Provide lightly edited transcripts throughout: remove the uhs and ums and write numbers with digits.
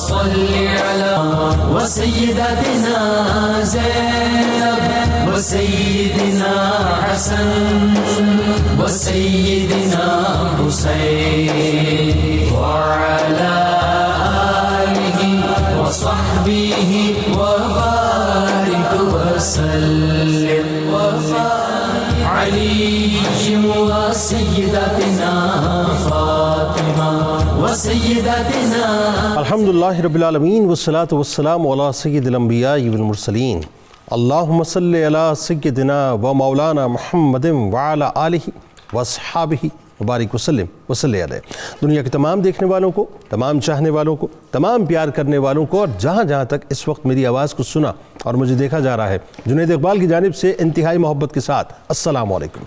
صل على وسيدتنا زينب وسيدنا حسن وسيدنا حسين وعلى آله وصحبه وبارك وسلم علي وسيدتنا فاطمة وسيدتنا. الحمدللہ رب العالمین والصلاة والسلام علی سید الانبیاء والمرسلین. اللہم صلی علی سیدنا و مولانا محمد وعلی آلہ واصحابہ مبارک وسلم وصلی علیہ. دنیا کے تمام دیکھنے والوں کو، تمام چاہنے والوں کو، تمام پیار کرنے والوں کو، اور جہاں جہاں تک اس وقت میری آواز کو سنا اور مجھے دیکھا جا رہا ہے، جنید اقبال کی جانب سے انتہائی محبت کے ساتھ السلام علیکم.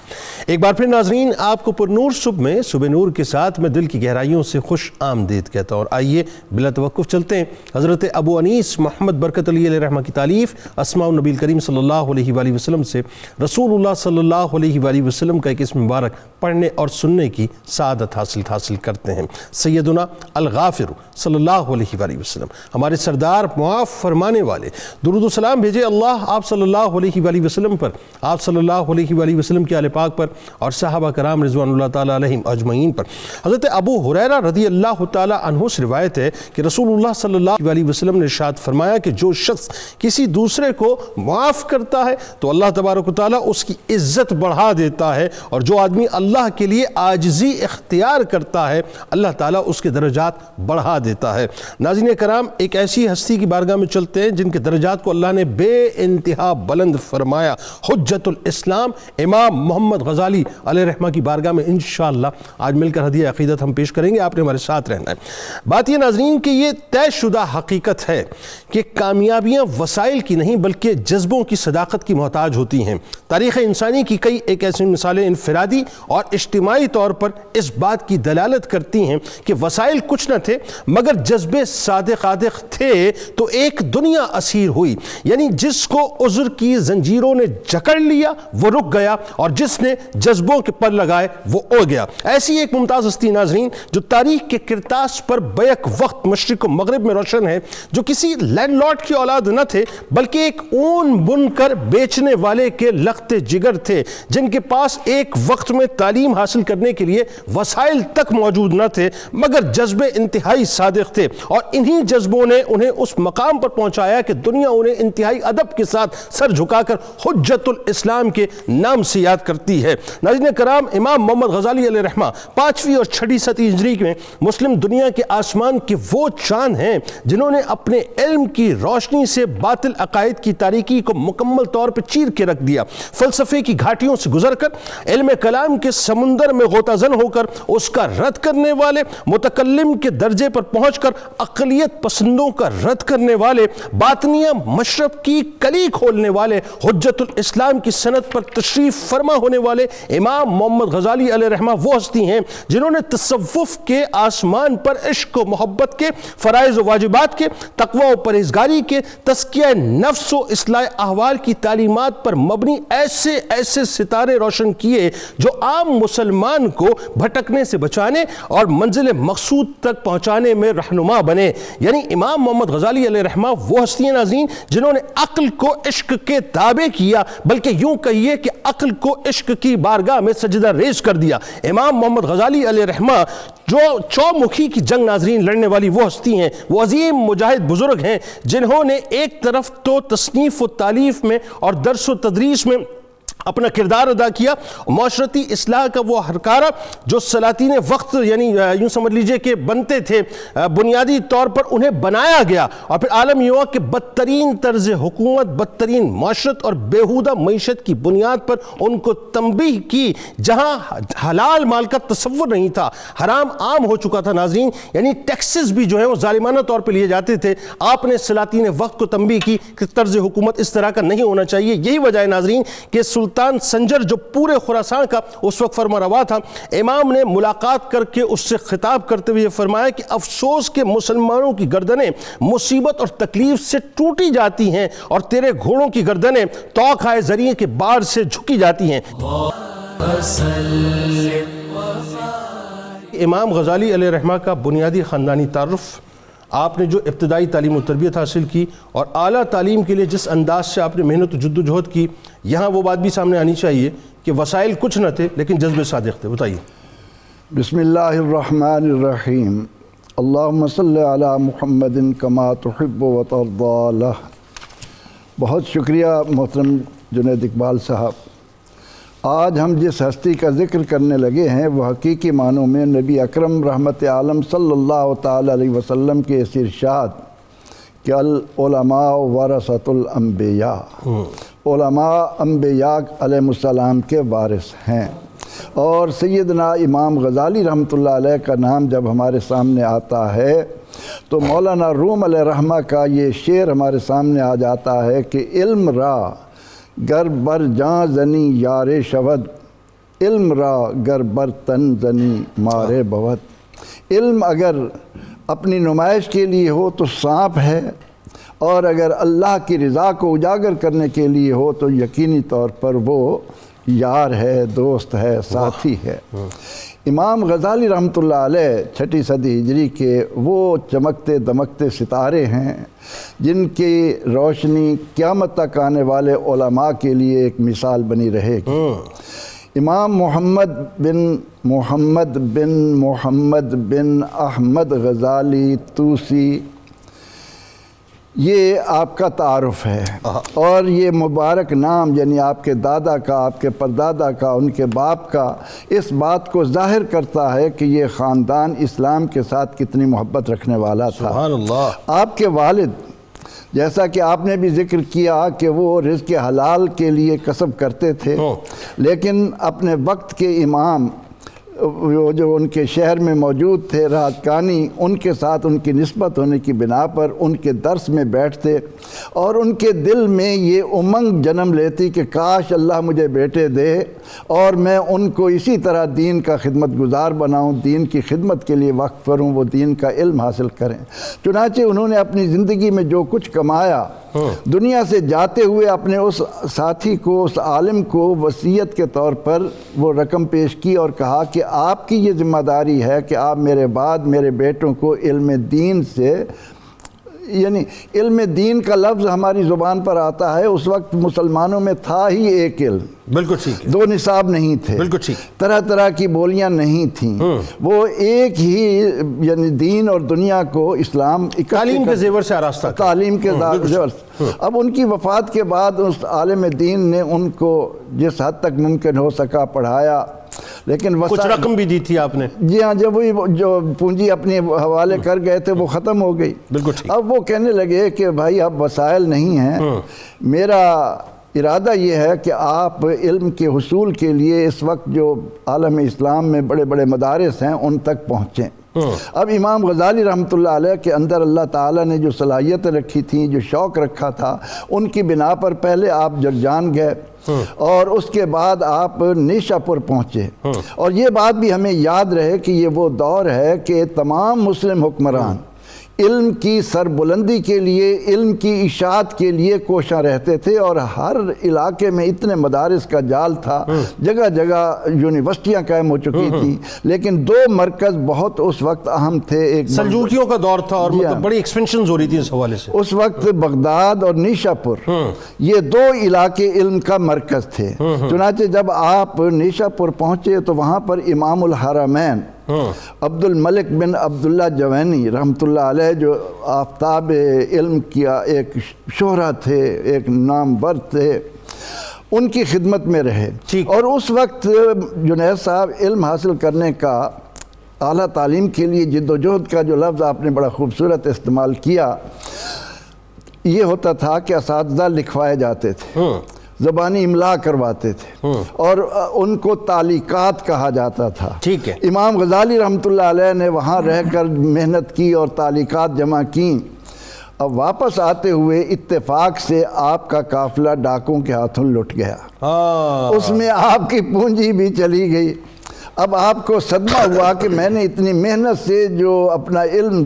ایک بار پھر ناظرین، آپ کو پرنور صبح میں صبح نور کے ساتھ میں دل کی گہرائیوں سے خوش آمدید کہتا ہوں. اور آئیے بلا توقف چلتے ہیں حضرت ابو انیس محمد برکت علی علیہ رحمہ کی تالیف اسماء النبی کریم صلی اللہ علیہ وآلہ وسلم سے رسول اللہ صلی اللہ علیہ وآلہ وسلم کا ایک اسم مبارک پڑھنے اور سننے کی سعادت حاصل کرتے ہیں. سیدنا الغافر صلی اللہ علیہ وآلہ وسلم، ہمارے سردار معاف فرمانے والے، درود و سلام بھیجے اللہ آپ صلی اللہ علیہ وآلہ وسلم پر، آپ صلی اللہ علیہ وآلہ وسلم کے آل پاک پر اور صحابہ کرام رضوان اللہ تعالیٰ علیہم اجمعین پر. حضرت ابو ہریرہ رضی اللہ تعالیٰ عنہ سے روایت ہے کہ رسول اللہ صلی اللہ علیہ وسلم نے ارشاد فرمایا کہ جو شخص کسی دوسرے کو معاف کرتا ہے تو اللہ تبارک و تعالیٰ اس کی عزت بڑھا دیتا ہے، اور جو آدمی اللہ کے لیے عاجزی اختیار کرتا ہے اللہ تعالیٰ اس کے درجات بڑھا دیتا ہے. ناظرین کرام، ایک ایسی ہستی کی بارگاہ میں چلتے ہیں جن کے درجات کو اللہ نے بے انتہا بلند فرمایا. حجت الاسلام امام محمد غزالی علیہ رحمہ کی بارگاہ میں انشاءاللہ آج مل کر ہدیہ عقیدت ہم پیش کریں گے. آپ نے ہمارے ساتھ رہنا ہے. بات یہ ناظرین کہ یہ طے شدہ حقیقت ہے کہ کامیابیاں وسائل کی نہیں بلکہ جذبوں کی صداقت کی محتاج ہوتی ہیں. تاریخ انسانی کی کئی ایک ایسی مثالیں انفرادی اور اجتماعی طور پر اس بات کی دلالت کرتی ہیں کہ وسائل کچھ نہ تھے مگر جذبے صادق تھے تو ایک دنیا اسیر ہوئی. یعنی جس کو عذر کی زنجیروں نے جکڑ لیا وہ رک گیا، اور جس نے جذبوں کے پر لگائے وہ اڑ گیا. ایسی ایک ممتاز ہستی ناظرین جو تاریخ کے کرتاس پر بیک وقت مشرق و مغرب میں روشن ہے، جو کسی لینڈ لارڈ کی اولاد نہ تھے بلکہ ایک اون بن کر بیچنے والے کے لخت جگر تھے، جن کے پاس ایک وقت میں تعلیم حاصل کرنے کے لیے وسائل تک موجود نہ تھے مگر جذبے انتہائی صادق تھے، اور انہی جذبوں نے انہیں اس مقام پر پہنچایا کہ دنیا انہیں انتہائی ادب کے ساتھ سر جھکا کر حجت الاسلام کے نام سے یاد کرتی ہے. ناظرین کرام، امام محمد غزالی علیہ رحمہ 5ویں اور 6ٹھی صدی ہجری میں مسلم دنیا کے آسمان کے وہ چاند ہیں جنہوں نے اپنے علم کی روشنی سے باطل عقائد کی تاریکی کو مکمل طور پر چیر کے رکھ دیا. فلسفے کی گھاٹیوں سے گزر کر علم کلام کے سمندر میں غوطہ زن ہو کر اس کا رد کرنے والے، متکلم کے درجے پر پہنچ کر اقلیت پسندوں کا رد کرنے والے، باطنیہ مشرب کی کلی کھولنے والے، حجت الاسلام کی سند پر تشریف فرما ہونے والے امام محمد غزالی علیہ رحمہ وہ ہستی ہیں جنہوں نے تصوف کے آسمان پر عشق و محبت کے، فرائض و واجبات کے، تقوی و پرہیزگاری کے، تزکیہ نفس و اصلاح احوال کی تعلیمات پر مبنی ایسے ستارے روشن کیے جو عام مسلمان کو بھٹکنے سے بچانے اور منزل مقصود تک پہنچانے میں رہنما بنے. یعنی امام محمد غزالی علیہ رحمہ وہ ہستی ہیں ناظرین جنہوں نے عقل کو عشق کے تابع کیا، بلکہ یوں کہیے کہ عقل کو عشق کی بارگاہ میں سجدہ ریز کر دیا. امام محمد غزالی علیہ رحمہ جو چومکھی کی جنگ ناظرین لڑنے والی وہ ہستی ہیں، وہ عظیم مجاہد بزرگ ہیں جنہوں نے ایک طرف تو تصنیف و تالیف میں اور درس و تدریس میں اپنا کردار ادا کیا، معاشرتی اصلاح کا وہ ہرکارہ جو سلاطین وقت یعنی یوں سمجھ لیجئے کہ بنتے تھے، بنیادی طور پر انہیں بنایا گیا، اور پھر عالم یہ ہوا کہ بدترین طرز حکومت، بدترین معاشرت اور بیہودہ معیشت کی بنیاد پر ان کو تنبیہ کی. جہاں حلال مال کا تصور نہیں تھا، حرام عام ہو چکا تھا ناظرین، یعنی ٹیکسز بھی جو ہیں وہ ظالمانہ طور پہ لیے جاتے تھے. آپ نے سلاطین وقت کو تنبیہ کی کہ طرز حکومت اس طرح کا نہیں ہونا چاہیے. یہی وجہ ہے ناظرین کہ سلطان سنجر جو پورے خراسان کا اس وقت فرما روا تھا، امام نے ملاقات کر کے اس سے خطاب کرتے ہوئے فرمایا کہ افسوس کہ مسلمانوں کی گردنیں مصیبت اور تکلیف سے ٹوٹی جاتی ہیں اور تیرے گھوڑوں کی گردنیں توق آئے ذریعے کے بار سے جھکی جاتی ہیں. امام غزالی علیہ رحمہ کا بنیادی خاندانی تعارف آپ نے جو ابتدائی تعلیم و تربیت حاصل کی اور اعلیٰ تعلیم کے لیے جس انداز سے آپ نے محنت و جد و جہد کی، یہاں وہ بات بھی سامنے آنی چاہیے کہ وسائل کچھ نہ تھے لیکن جذبے صادق تھے. بتائیے. بسم اللہ الرحمن الرحیم. اللہم صلی علی محمد کما تحب و ترضی. بہت شکریہ محترم جنید اقبال صاحب. آج ہم جس ہستی کا ذکر کرنے لگے ہیں وہ حقیقی معنوں میں نبی اکرم رحمت عالم صلی اللہ تعالی علیہ وسلم کے اس ارشاد کہ العلماء ورثۃ الانبیاء، علماء انبیاء علیہ السلام کے وارث ہیں. اور سیدنا امام غزالی رحمۃ اللہ علیہ کا نام جب ہمارے سامنے آتا ہے تو مولانا روم علیہ رحمہ کا یہ شعر ہمارے سامنے آ جاتا ہے کہ علم را گر بر جاں زنی یار شود، علم را گر بر تن زنی مارے بود. علم اگر اپنی نمائش کے لیے ہو تو سانپ ہے، اور اگر اللہ کی رضا کو اجاگر کرنے کے لیے ہو تو یقینی طور پر وہ یار ہے، دوست ہے، ساتھی ہے. امام غزالی رحمۃ اللہ علیہ 6 صدی ہجری کے وہ چمکتے دمکتے ستارے ہیں جن کی روشنی قیامت تک آنے والے علماء کے لیے ایک مثال بنی رہے گی. امام محمد بن احمد غزالی توسی، یہ آپ کا تعارف ہے، اور یہ مبارک نام یعنی آپ کے دادا کا، آپ کے پردادا کا، ان کے باپ کا اس بات کو ظاہر کرتا ہے کہ یہ خاندان اسلام کے ساتھ کتنی محبت رکھنے والا تھا. سبحان اللہ. آپ کے والد، جیسا کہ آپ نے بھی ذکر کیا کہ وہ رزق حلال کے لیے کسب کرتے تھے، لیکن اپنے وقت کے امام وہ جو ان کے شہر میں موجود تھے راجکانی، ان کے ساتھ ان کی نسبت ہونے کی بنا پر ان کے درس میں بیٹھتے اور ان کے دل میں یہ امنگ جنم لیتی کہ کاش اللہ مجھے بیٹے دے اور میں ان کو اسی طرح دین کا خدمت گزار بناؤں، دین کی خدمت کے لیے وقف کروں، وہ دین کا علم حاصل کریں. چنانچہ انہوں نے اپنی زندگی میں جو کچھ کمایا، دنیا سے جاتے ہوئے اپنے اس ساتھی کو، اس عالم کو وصیت کے طور پر وہ رقم پیش کی اور کہا کہ آپ کی یہ ذمہ داری ہے کہ آپ میرے بعد میرے بیٹوں کو علم دین سے، یعنی علم دین کا لفظ ہماری زبان پر آتا ہے، اس وقت مسلمانوں میں تھا ہی ایک علم. بالکل ٹھیک ہے. 2 نصاب نہیں تھے، بالکل ٹھیک. طرح طرح کی بولیاں نہیں تھیں، وہ ایک ہی یعنی دین اور دنیا کو اسلام تعلیم کے زیور سے آراستہ تھا. تعلیم کے زیور سے. اب ان کی وفات کے بعد اس عالم دین نے ان کو جس حد تک ممکن ہو سکا پڑھایا، لیکن کچھ رقم بھی دی تھی آپ نے. جی ہاں، جب وہی جو پونجی اپنے حوالے کر گئے تھے وہ ختم ہو گئی. بالکل ٹھیک. اب وہ کہنے لگے کہ بھائی اب وسائل نہیں ہیں، میرا ارادہ یہ ہے کہ آپ علم کے حصول کے لیے اس وقت جو عالم اسلام میں بڑے بڑے مدارس ہیں ان تک پہنچیں. اب امام غزالی رحمۃ اللہ علیہ کے اندر اللہ تعالیٰ نے جو صلاحیتیں رکھی تھیں، جو شوق رکھا تھا، ان کی بنا پر پہلے آپ جرجان گئے اور اس کے بعد آپ نیشا پور پہنچے. اور یہ بات بھی ہمیں یاد رہے کہ یہ وہ دور ہے کہ تمام مسلم حکمران علم کی سربلندی کے لیے، علم کی اشاعت کے لیے کوشاں رہتے تھے، اور ہر علاقے میں اتنے مدارس کا جال تھا، جگہ جگہ یونیورسٹیاں قائم ہو چکی تھی، لیکن 2 مرکز بہت اس وقت اہم تھے. ایک سلجوکیوں کا دور تھا اور مطلب بڑی ایکسپینشنز ہو رہی تھی اس حوالے سے. اس وقت بغداد اور نیشا پور یہ 2 علاقے علم کا مرکز تھے. چنانچہ جب آپ نیشا پور پہنچے تو وہاں پر امام الحرمین عبد الملک بن عبداللہ جوینی رحمۃ اللہ علیہ، جو آفتاب علم کیا ایک شہرت تھے، ایک نامور تھے، ان کی خدمت میں رہے. اور اس وقت جنید صاحب علم حاصل کرنے کا، اعلیٰ تعلیم کے لیے جد و جہد کا جو لفظ آپ نے بڑا خوبصورت استعمال کیا، یہ ہوتا تھا کہ اساتذہ لکھوائے جاتے تھے، زبانی املا کرواتے تھے، اور ان کو تعلیقات کہا جاتا تھا. ٹھیک ہے. امام غزالی رحمۃ اللہ علیہ نے وہاں رہ کر محنت کی اور تعلیقات جمع کیں. اب واپس آتے ہوئے اتفاق سے آپ کا قافلہ ڈاکوں کے ہاتھوں لٹ گیا. اس میں آپ کی پونجی بھی چلی گئی. اب آپ کو صدمہ ہوا کہ میں نے اتنی محنت سے جو اپنا علم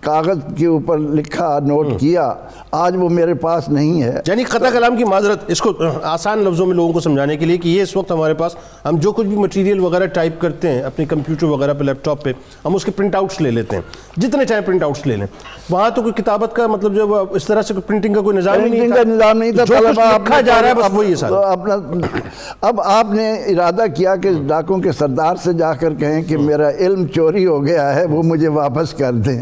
کاغذ کے اوپر لکھا، نوٹ کیا، آج وہ میرے پاس نہیں ہے۔ یعنی قطع کلام کی معذرت، اس کو آسان لفظوں میں لوگوں کو سمجھانے کے لیے کہ یہ اس وقت ہمارے پاس ہم جو کچھ بھی مٹیریل وغیرہ ٹائپ کرتے ہیں اپنے کمپیوٹر وغیرہ پہ، لیپ ٹاپ پہ، ہم اس کے پرنٹ آؤٹس لے لیتے ہیں، جتنے چاہیں پرنٹ آؤٹس لے لیں، وہاں تو کوئی کتابت کا مطلب جو اس طرح سے پرنٹنگ کا کوئی نظام ہی نہیں تھا، نظام نہیں تھا، جو کچھ لکھا جا رہا ہے بس وہی ہے سارا۔ اب آپ نے ارادہ کیا کہ ڈاکوں کے سردار سے جا کر کہیں کہ میرا علم چوری ہو گیا ہے، وہ مجھے واپس کر دیں۔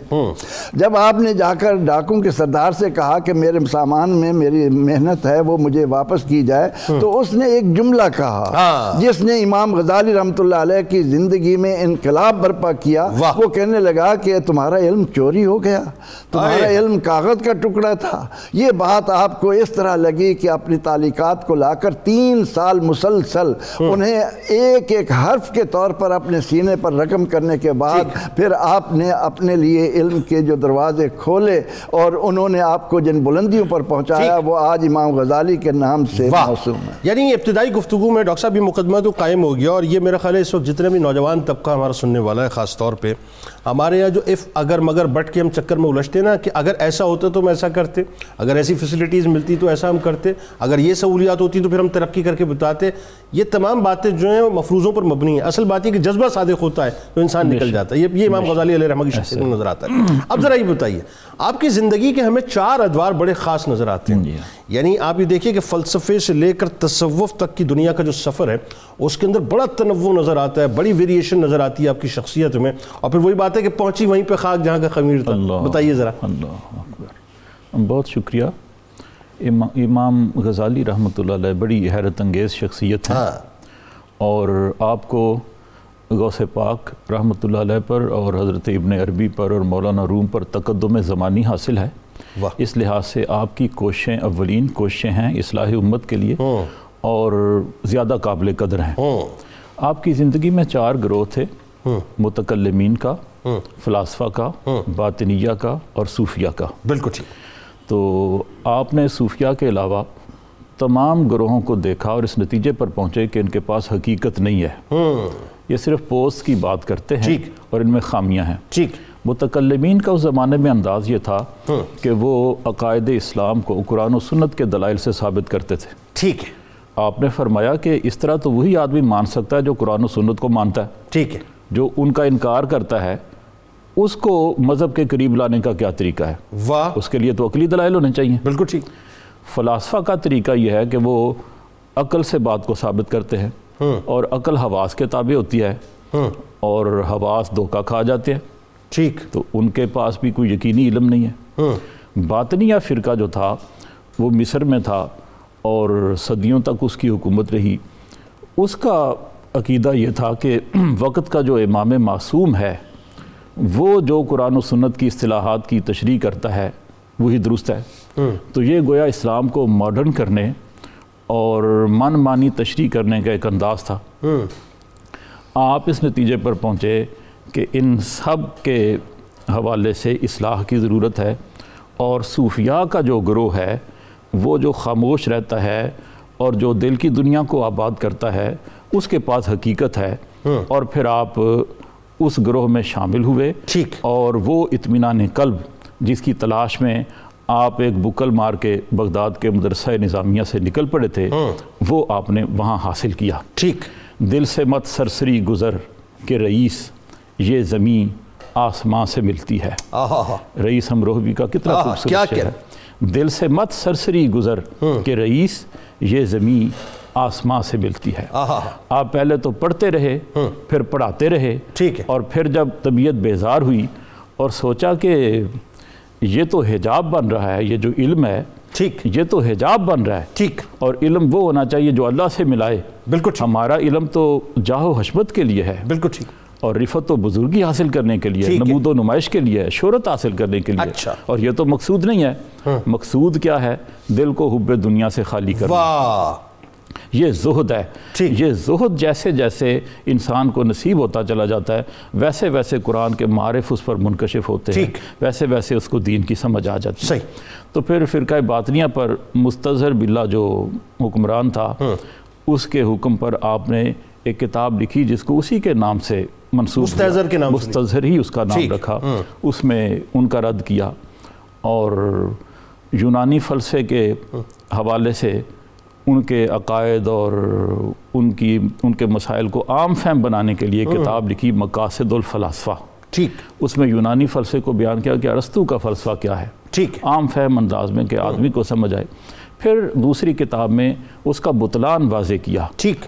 جب آپ نے جا کر ڈاکوں کے سردار سے کہا کہ میرے سامان میں میری محنت ہے وہ مجھے واپس کی جائے، تو اس نے ایک جملہ کہا جس نے امام غزالی رحمۃ اللہ علیہ کی زندگی میں انقلاب برپا کیا۔ وہ کہنے لگا کہ تمہارا علم چوری ہو گیا، تمہارا علم کاغذ کا ٹکڑا تھا۔ یہ بات آپ کو اس طرح لگی کہ اپنی تعلیقات کو لا کر 3 سال مسلسل انہیں ایک ایک حرف کے طور پر اپنے سینے پر رقم کرنے کے بعد پھر آپ نے اپنے لیے علم کے جو دروازے کھولے اور انہوں نے آپ کو جن بلندیوں پر پہنچایا وہ آج امام غزالی کے نام سے موسوم ہے۔ یعنی ابتدائی گفتگو میں ڈاکٹر صاحب یہ مقدمہ تو قائم ہو گیا، اور یہ میرا خیال ہے اس وقت جتنے بھی نوجوان طبقہ ہمارا سننے والا ہے، خاص طور پہ ہمارے یہاں جو اف اگر مگر بٹ کے ہم چکر میں الجھتے نا کہ اگر ایسا ہوتا تو ہم ایسا کرتے، اگر ایسی فیسلٹیز ملتی تو ایسا ہم کرتے، اگر یہ سہولیات ہوتی تو پھر ہم ترقی کر کے بتاتے، یہ تمام باتیں جو ہیں مفروضوں پر مبنی ہیں۔ اصل بات یہ کہ جذبہ صادق ہوتا ہے تو انسان نکل جاتا ہے، یہ امام غزالی علیہ رحمہ کی شخصیت میں نظر آتا ہے۔ اب ذرا یہ بتائیے، آپ کی زندگی کے ہمیں 4 ادوار بڑے خاص نظر آتے ہیں، یعنی آپ یہ دیکھیے کہ فلسفے سے لے کر تصوف تک کی دنیا کا جو سفر ہے اس کے اندر بڑا تنوع نظر آتا ہے، بڑی ویریشن نظر آتی ہے آپ کی شخصیت میں، اور پھر وہی بات ہے کہ پہنچی وہیں پہ خاک جہاں کا خمیر تھا۔ بتائیے ذرا۔ اللہ اکبر، بہت شکریہ۔ امام غزالی رحمۃ اللہ علیہ بڑی حیرت انگیز شخصیت ہے، اور آپ کو غوث پاک رحمۃ اللہ علیہ پر اور حضرت ابن عربی پر اور مولانا روم پر تقدم زمانی حاصل ہے۔ اس لحاظ سے آپ کی کوششیں اولین کوششیں ہیں اصلاح امت کے لیے، اور زیادہ قابل قدر ہیں۔ آپ کی زندگی میں 4 گروہ تھے، متکلمین کا، فلاسفہ کا، باطنیہ کا اور صوفیہ کا۔ بالکل ٹھیک۔ تو آپ نے صوفیہ کے علاوہ تمام گروہوں کو دیکھا اور اس نتیجے پر پہنچے کہ ان کے پاس حقیقت نہیں ہے، یہ صرف پوسٹ کی بات کرتے ہیں اور ان میں خامیاں ہیں۔ ٹھیک۔ متکلمین کا اس زمانے میں انداز یہ تھا کہ وہ عقائد اسلام کو قرآن و سنت کے دلائل سے ثابت کرتے تھے۔ ٹھیک ہے۔ آپ نے فرمایا کہ اس طرح تو وہی آدمی مان سکتا ہے جو قرآن و سنت کو مانتا ہے۔ ٹھیک ہے۔ جو ان کا انکار کرتا ہے اس کو مذہب کے قریب لانے کا کیا طریقہ ہے؟ واہ، اس کے لیے تو عقلی دلائل ہونے چاہیے۔ بالکل ٹھیک۔ فلاسفہ کا طریقہ یہ ہے کہ وہ عقل سے بات کو ثابت کرتے ہیں، اور عقل حواس کے تابع ہوتی ہے، اور حواس دھوکہ کھا جاتے ہیں۔ ٹھیک۔ تو ان کے پاس بھی کوئی یقینی علم نہیں ہے۔ باطنیہ فرقہ جو تھا وہ مصر میں تھا اور صدیوں تک اس کی حکومت رہی۔ اس کا عقیدہ یہ تھا کہ وقت کا جو امام معصوم ہے وہ جو قرآن و سنت کی اصطلاحات کی تشریح کرتا ہے وہی درست ہے۔ تو یہ گویا اسلام کو ماڈرن کرنے اور من مانی تشریح کرنے کا ایک انداز تھا۔ آپ اس نتیجے پر پہنچے کہ ان سب کے حوالے سے اصلاح کی ضرورت ہے، اور صوفیاء کا جو گروہ ہے وہ جو خاموش رہتا ہے اور جو دل کی دنیا کو آباد کرتا ہے اس کے پاس حقیقت ہے، اور پھر آپ اس گروہ میں شامل ہوئے۔ ٹھیک۔ اور وہ اطمینان قلب جس کی تلاش میں آپ ایک بکل مار کے بغداد کے مدرسہ نظامیہ سے نکل پڑے تھے، وہ آپ نے وہاں حاصل کیا۔ ٹھیک۔ دل سے مت سرسری گزر کہ رئیس یہ زمین آسمان سے ملتی ہے۔ رئیس امروہوی کا کتنا خوبصورت شعر ہے۔ دل سے مت سرسری گزر کہ رئیس یہ زمین آسمان سے ملتی ہے۔ آپ پہلے تو پڑھتے رہے، پھر پڑھاتے رہے، ٹھیک ہے۔ اور پھر جب طبیعت بیزار ہوئی اور سوچا کہ یہ تو حجاب بن رہا ہے، یہ جو علم ہے ٹھیک، یہ تو حجاب بن رہا ہے، ٹھیک، اور علم وہ ہونا چاہیے جو اللہ سے ملائے۔ بالکل ٹھیک، ہمارا علم تو جاہ و حشمت کے لیے ہے، بالکل ٹھیک، اور رفت و بزرگی حاصل کرنے کے لیے، ٹھیک ہے، نمود و نمائش کے لیے، شہرت حاصل کرنے کے لیے۔ اچھا، اور یہ تو مقصود نہیں ہے۔ مقصود کیا ہے؟ دل کو حب دنیا سے خالی کرنا۔ واہ، یہ زہد ہے۔ ٹھیک، یہ زہد جیسے جیسے انسان کو نصیب ہوتا چلا جاتا ہے ویسے ویسے قرآن کے معارف اس پر منکشف ہوتے ہیں، ٹھیک، ویسے ویسے اس کو دین کی سمجھ آ جاتی ہے۔ صحیح۔ تو پھر فرقہ باطنیہ پر مستظہر باللہ جو حکمران تھا، اس کے حکم پر آپ نے ایک کتاب لکھی جس کو اسی کے نام سے منسوب مستحضر کے نام سے مستظہر ہی اس کا نام رکھا، اس میں ان کا رد کیا، اور یونانی فلسفے کے حوالے سے ان کے عقائد اور ان کے مسائل کو عام فہم بنانے کے لیے کتاب لکھی مقاصد الفلاسفہ۔ ٹھیک، اس میں یونانی فلسفے کو بیان کیا کہ ارسطو کا فلسفہ کیا ہے، ٹھیک، عام فہم انداز میں کہ آدمی کو سمجھ آئے۔ پھر دوسری کتاب میں اس کا بطلان واضح کیا ٹھیک،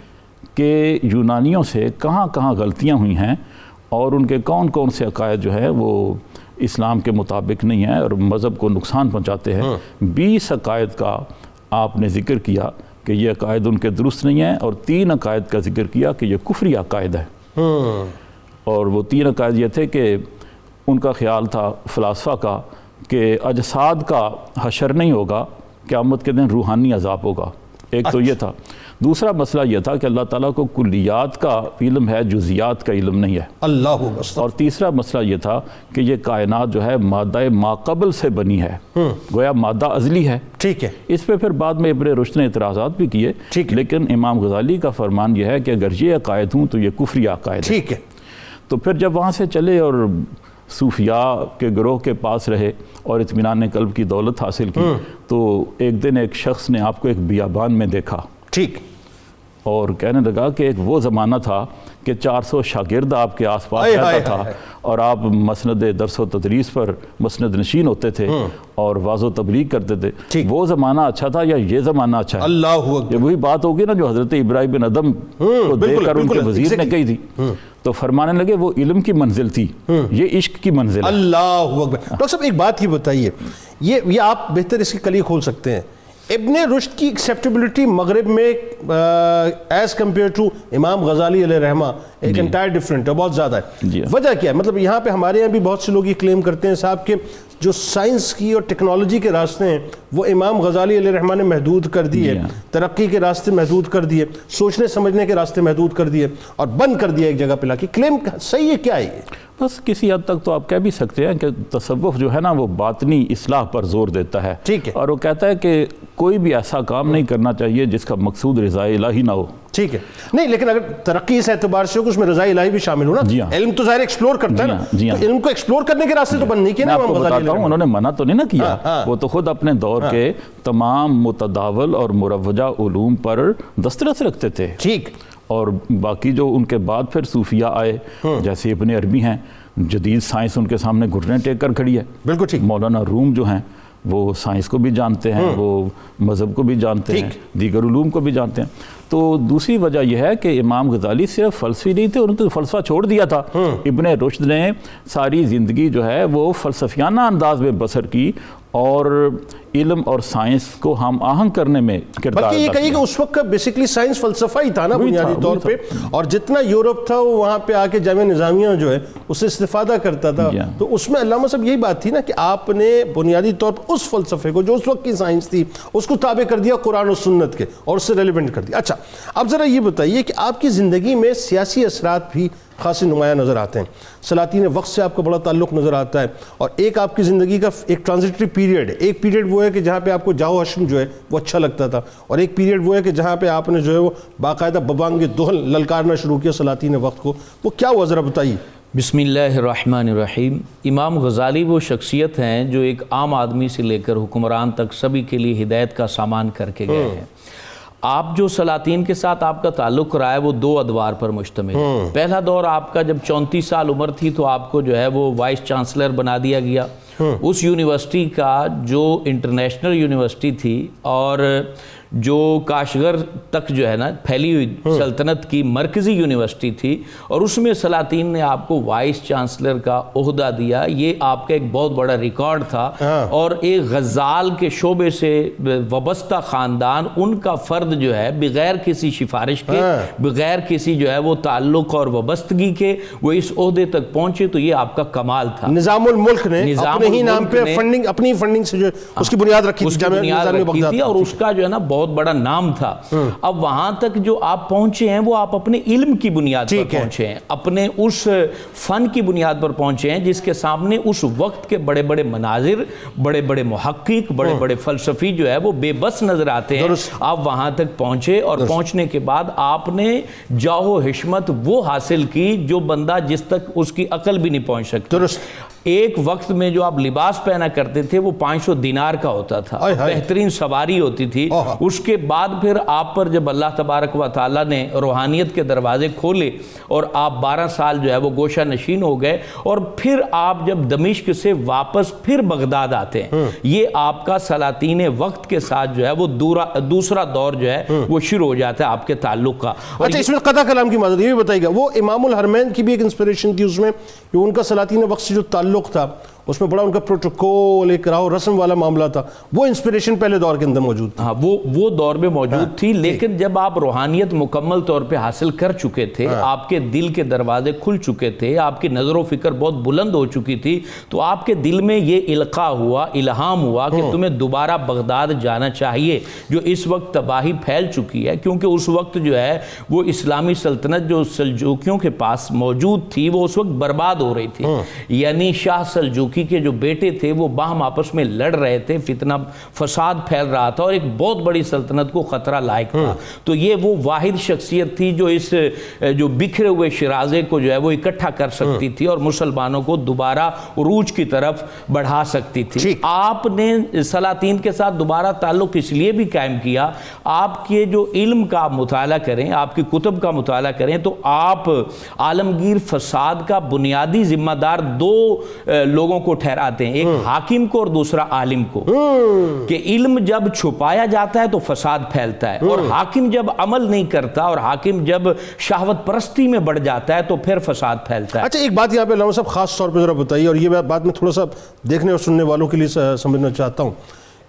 کہ یونانیوں سے کہاں کہاں غلطیاں ہوئی ہیں اور ان کے کون کون سے عقائد جو ہیں وہ اسلام کے مطابق نہیں ہیں اور مذہب کو نقصان پہنچاتے ہیں۔ 20 عقائد کا آپ نے ذکر کیا کہ یہ عقائد ان کے درست نہیں ہیں، اور 3 عقائد کا ذکر کیا کہ یہ کفری عقائد ہے۔ اور وہ 3 عقائد یہ تھے کہ ان کا خیال تھا فلاسفہ کا کہ اجساد کا حشر نہیں ہوگا، قیامت کے دن روحانی عذاب ہوگا، ایک تو یہ تھا۔ دوسرا مسئلہ یہ تھا کہ اللہ تعالیٰ کو کلیات کا علم ہے، جزیات کا علم نہیں ہے۔ اللہ اکبر۔ اور تیسرا مسئلہ یہ تھا کہ یہ کائنات جو ہے مادہ ماقبل سے بنی ہے، گویا مادہ ازلی ہے۔ ٹھیک ہے، اس پہ پھر بعد میں ابن رشد نے اعتراضات بھی کیے، لیکن امام غزالی کا فرمان یہ ہے کہ اگر یہ عقائد ہوں تو یہ کفری عقائد ہے۔ ٹھیک ہے، تو پھر جب وہاں سے چلے اور صوفیاء کے گروہ کے پاس رہے اور اطمینان قلب کی دولت حاصل کی، تو ایک دن ایک شخص نے آپ کو ایک بیابان میں دیکھا ٹھیک، اور کہنے لگا کہ ایک وہ زمانہ تھا کہ 400 شاگرد آپ کے آس پاس رہتا تھا، اور آپ مسند درس و تدریس پر مسند نشین ہوتے تھے اور واعظ و تبلیغ کرتے تھے۔ وہ زمانہ اچھا تھا یا یہ زمانہ اچھا ہے؟ اللہ اکبر۔ یہ وہی بات ہوگی نا جو حضرت ابراہیم بن ادم کو دیکھ کر ان کے وزیر نے کہی تھی، تو فرمانے لگے وہ علم کی منزل تھی، یہ عشق کی منزل ہے۔ اللہ اکبر۔ ڈاکٹر صاحب ایک بات ہی بتائیے، یہ آپ بہتر اس کی کلی کھول سکتے ہیں، ابن رشد کی ایکسیپٹیبلٹی مغرب میں ایز کمپیئر ٹو امام غزالی علیہ رحمہ ایک انٹائر ڈفرینٹ ہے، بہت زیادہ ہے۔ وجہ کیا ہے؟ مطلب یہاں پہ ہمارے یہاں بھی بہت سے لوگ یہ کلیم کرتے ہیں صاحب کہ جو سائنس کی اور ٹیکنالوجی کے راستے ہیں وہ امام غزالی علیہ رحمہ نے محدود کر دیے، ترقی کے راستے محدود کر دیے، سوچنے سمجھنے کے راستے محدود کر دیے اور بند کر دیا ایک جگہ پہ لا کے۔ کلیم صحیح ہے کیا ہے یہ؟ بس کسی حد تک تو آپ کہہ بھی سکتے ہیں کہ تصوف جو ہے نا وہ باطنی اصلاح پر زور دیتا ہے، ٹھیک ہے، اور وہ کہتا ہے کہ کوئی بھی ایسا کام نہیں کرنا چاہیے جس کا مقصود رضا الہی نہ ہو۔ ٹھیک ہے، نہیں لیکن اگر ترقی اس اعتبار سے ہو کہ اس میں رضا الہی بھی شامل ہو نا، علم تو ظاہر ایکسپلور کرتا ہے نا، تو علم کو ایکسپلور کرنے کے راستے تو بند نہیں کیا نا امام غزالی علیہ رحمہ۔ انہوں نے منع تو نہیں نہ کیا، وہ تو خود اپنے دور کے تمام متداول اور مروجہ علوم پر دسترس رکھتے تھے۔ ٹھیک، اور باقی جو ان کے بعد پھر صوفیاء آئے جیسے ابن عربی ہیں، جدید سائنس ان کے سامنے گھٹنے ٹیک کر کھڑی ہے۔ بالکل ٹھیک۔ مولانا روم جو ہیں وہ سائنس کو بھی جانتے ہیں، وہ مذہب کو بھی جانتے ہیں، دیگر علوم کو بھی جانتے ہیں۔ تو دوسری وجہ یہ ہے کہ امام غزالی صرف فلسفی نہیں تھے، انہوں نے تو فلسفہ چھوڑ دیا تھا۔ ابن رشد نے ساری زندگی جو ہے وہ فلسفیانہ انداز میں بسر کی اور علم اور سائنس کو ہم آہنگ کرنے میں کردار بلکہ یہ کہیے کہ اس وقت کا بیسکلی سائنس فلسفہ ہی تھا نا بنیادی طور پہ، اور جتنا یورپ تھا وہ وہاں پہ آ کے جامعہ نظامیہ جو ہے اس سے استفادہ کرتا تھا۔ تو اس میں علامہ صاحب یہی بات تھی نا کہ آپ نے بنیادی طور پر اس فلسفے کو جو اس وقت کی سائنس تھی اس کو تابع کر دیا قرآن و سنت کے اور اس سے ریلیونٹ کر دیا۔ اچھا اب ذرا یہ بتائیے کہ آپ کی زندگی میں سیاسی اثرات بھی خاصی نمایاں نظر آتے ہیں، سلاطین وقت سے آپ کا بڑا تعلق نظر آتا ہے، اور ایک آپ کی زندگی کا ایک ٹرانزٹری پیریڈ ہے۔ ایک پیریڈ وہ ہے کہ جہاں پہ آپ کو جاؤ حشم جو ہے وہ اچھا لگتا تھا، اور ایک پیریڈ وہ ہے کہ جہاں پہ آپ نے جو ہے وہ باقاعدہ ببانگ دوہل للکارنا شروع کیا سلاطین وقت کو۔ وہ کیا ہوا ذرا بتائیے۔ بسم اللہ الرحمن الرحیم۔ امام غزالی وہ شخصیت ہیں جو ایک عام آدمی سے لے کر حکمران تک سبھی کے لیے ہدایت کا سامان کر کے گئے ہیں۔ آپ جو سلاطین کے ساتھ آپ کا تعلق رہا ہے وہ 2 ادوار پر مشتمل ہے۔ پہلا دور آپ کا جب 34 سال عمر تھی تو آپ کو جو ہے وہ وائس چانسلر بنا دیا گیا اس یونیورسٹی کا جو انٹرنیشنل یونیورسٹی تھی اور جو کاشغر تک جو ہے نا پھیلی ہوئی سلطنت کی مرکزی یونیورسٹی تھی، اور اس میں سلاطین نے آپ کو وائس چانسلر کا عہدہ دیا۔ یہ آپ کا ایک بہت بڑا ریکارڈ تھا، اور ایک غزال کے شعبے سے وابستہ خاندان ان کا فرد جو ہے بغیر کسی سفارش کے، بغیر کسی جو ہے وہ تعلق اور وابستگی کے وہ اس عہدے تک پہنچے، تو یہ آپ کا کمال تھا۔ نظام الملک نے اپنے اپنے ہی نام پہ فنڈنگ، اپنی فنڈنگ سے جو اس کی بنیاد رکھی اس کی بنیاد رکھی تھی اور اس کا جو ہے نا بہت بڑا نام تھا. اب وہاں تک جو آپ پہنچے ہیں وہ آپ اپنے علم کی بنیاد پر پہنچے ہیں، اپنے اس فن کی بنیاد پر پہنچے ہیں جس کے سامنے اس وقت کے بڑے بڑے مناظر، بڑے بڑے محقق، بڑے بڑے فلسفی جو ہے وہ بے بس نظر آتے ہیں. آپ وہاں تک پہنچے اور پہنچنے کے بعد آپ نے جاہ و حشمت وہ حاصل کی جو بندہ جس تک اس کی عقل بھی نہیں پہنچ سکتی. ایک وقت میں جو آپ لباس پہنا کرتے تھے وہ 500 دینار کا ہوتا تھا، بہترین سواری ہوتی تھی. اس کے بعد پھر آپ پر جب اللہ تبارک و تعالیٰ نے روحانیت کے دروازے کھولے اور آپ 12 سال جو ہے وہ گوشہ نشین ہو گئے، اور پھر آپ جب دمشق سے واپس پھر بغداد آتے ہیں، یہ آپ کا سلاطین وقت کے ساتھ جو ہے وہ دوسرا دور جو ہے وہ شروع ہو جاتا ہے آپ کے تعلق کا. اچھا، اس میں قطع کلام کی مدد یہ بھی بتائیے گا، وہ امام الحرمین کی بھی ایک انسپریشن تھی اس میں، جو ان کا سلاطین وقت سے جو تعلق تھا اس میں بڑا ان کا پروٹوکول، ایک راہ و رسم والا معاملہ تھا، وہ انسپریشن پہلے دور کے اندر موجود تھی. ہاں، وہ دور میں موجود تھی، لیکن جب آپ روحانیت مکمل طور پہ حاصل کر چکے تھے، آپ کے دل کے دروازے کھل چکے تھے، آپ کی نظر و فکر بہت بلند ہو چکی تھی، تو آپ کے دل میں یہ القاء ہوا، الہام ہوا کہ تمہیں دوبارہ بغداد جانا چاہیے، جو اس وقت تباہی پھیل چکی ہے. کیونکہ اس وقت جو ہے وہ اسلامی سلطنت جو سلجوکیوں کے پاس موجود تھی وہ اس وقت برباد ہو رہی تھی. یعنی شاہ سلجوکی کے جو بیٹے تھے وہ باہم آپس میں لڑ رہے تھے، فتنہ فساد پھیل رہا تھا اور ایک بہت بڑی سلطنت کو خطرہ لاحق تھا. تو یہ وہ واحد شخصیت تھی جو اس جو بکھرے ہوئے شرازے کو جو ہے وہ اکٹھا کر سکتی تھی اور مسلمانوں کو دوبارہ عروج کی طرف بڑھا سکتی تھی. آپ نے سلاطین کے ساتھ دوبارہ تعلق اس لیے بھی قائم کیا، آپ کے جو علم کا مطالعہ کریں، آپ کی کتب کا مطالعہ کریں تو آپ عالمگیر فساد کا بنیادی ذمہ دار دو لوگوں کو ٹھہراتے ہیں، ایک حاکم کو اور دوسرا عالم کو. کہ علم جب چھپایا جاتا ہے تو فساد پھیلتا ہے، اور حاکم جب عمل نہیں کرتا اور حاکم جب شہوت پرستی میں بڑھ جاتا ہے تو پھر فساد پھیلتا ہے. اچھا، ایک بات یہاں پہ علامہ صاحب خاص طور پہ ذرا بتائیے، اور یہ بات میں تھوڑا سا دیکھنے اور سننے والوں کے لیے سمجھنا چاہتا ہوں